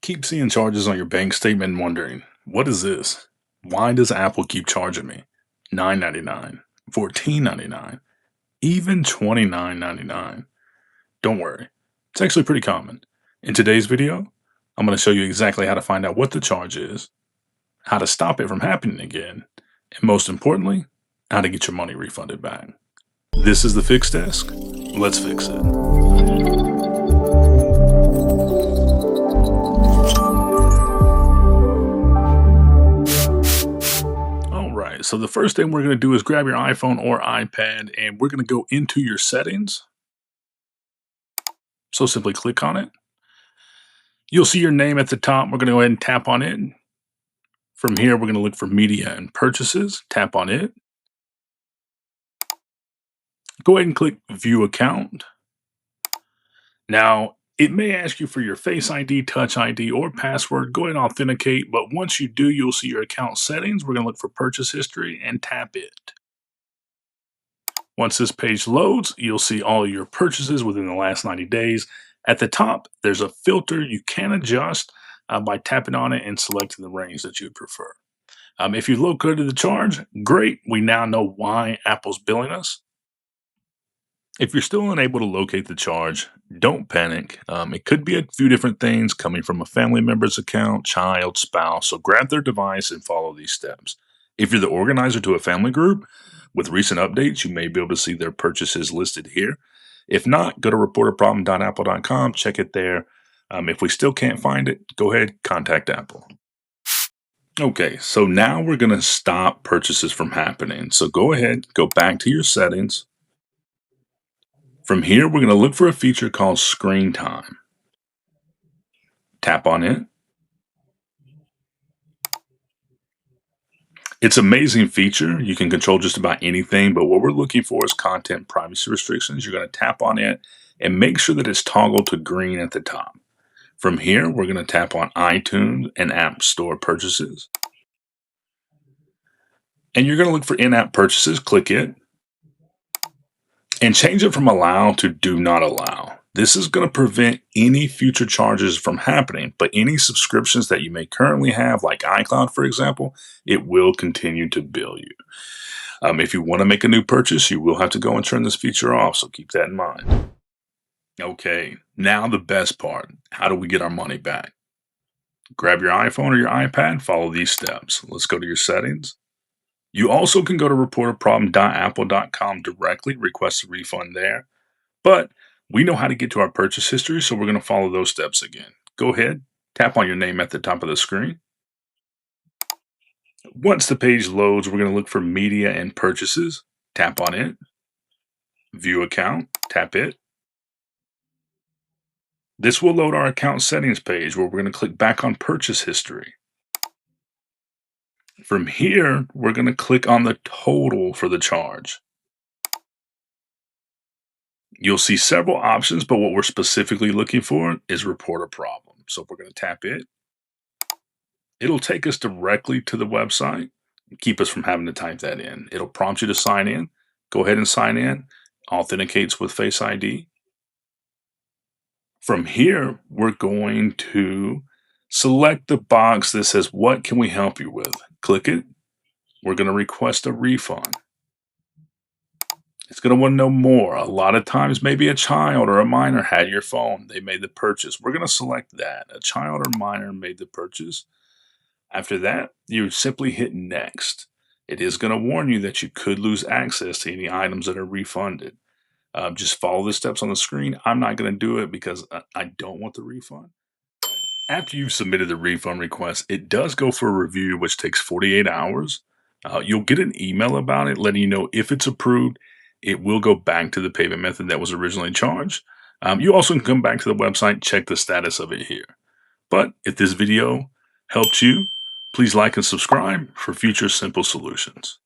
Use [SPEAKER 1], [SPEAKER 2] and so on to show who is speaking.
[SPEAKER 1] Keep seeing charges on your bank statement and wondering, what is this? Why does Apple keep charging me? $9.99, $14.99, even $29.99. Don't worry, it's actually pretty common. In today's video, I'm going to show you exactly how to find out what the charge is, how to stop it from happening again, and most importantly, how to get your money refunded back. This is the Fix Desk. Let's fix it. Alright, so the first thing we're going to do is grab your iPhone or iPad and we're going to go into your settings. So simply click on it. You'll see your name at the top. We're going to go ahead and tap on it. From here, we're going to look for media and purchases. Tap on it. Go ahead and click view account. Now, it may ask you for your Face ID, Touch ID, or password. Go ahead and authenticate, but once you do, you'll see your account settings. We're going to look for purchase history and tap it. Once this page loads, you'll see all your purchases within the last 90 days. At the top, there's a filter you can adjust by tapping on it and selecting the range that you'd prefer. If you located the charge, great. We now know why Apple's billing us. If you're still unable to locate the charge, don't panic. It could be a few different things coming from a family member's account, child, spouse. So grab their device and follow these steps. If you're the organizer to a family group, with recent updates, you may be able to see their purchases listed here. If not, go to reportaproblem.apple.com, check it there. If we still can't find it, go ahead, contact Apple. Okay, so now we're going to stop purchases from happening. So go ahead, go back to your settings. From here, we're going to look for a feature called Screen Time. Tap on it. It's an amazing feature. You can control just about anything, but what we're looking for is content privacy restrictions. You're going to tap on it and make sure that it's toggled to green at the top. From here, we're going to tap on iTunes and App Store purchases. And you're going to look for in-app purchases, click it, and change it from allow to do not allow. This is going to prevent any future charges from happening, but any subscriptions that you may currently have, like iCloud, for example, it will continue to bill you. If you want to make a new purchase, you will have to go and turn this feature off, so keep that in mind. Okay, now the best part. How do we get our money back? Grab your iPhone or your iPad, follow these steps. Let's go to your settings. You also can go to reportaproblem.apple.com directly, request a refund there. But we know how to get to our purchase history, so we're going to follow those steps again. Go ahead, tap on your name at the top of the screen. Once the page loads, we're going to look for media and purchases. Tap on it. View account, tap it. This will load our account settings page where we're going to click back on purchase history. From here, we're going to click on the total for the charge. You'll see several options, but what we're specifically looking for is report a problem. So we're going to tap it. It'll take us directly to the website and keep us from having to type that in. It'll prompt you to sign in. Go ahead and sign in. Authenticates with Face ID. From here, we're going to select the box that says, what can we help you with? Click it. We're going to request a refund. It's going to want to know more. A lot of times, maybe a child or a minor had your phone. They made the purchase. We're going to select that. A child or minor made the purchase. After that, you simply hit next. It is going to warn you that you could lose access to any items that are refunded. Just follow the steps on the screen. I'm not going to do it because I don't want the refund. After you've submitted the refund request, it does go for a review, which takes 48 hours. You'll get an email about it letting you know if it's approved. It will go back to the payment method that was originally charged. You also can come back to the website, check the status of it here. But if this video helped you, please like and subscribe for future simple solutions.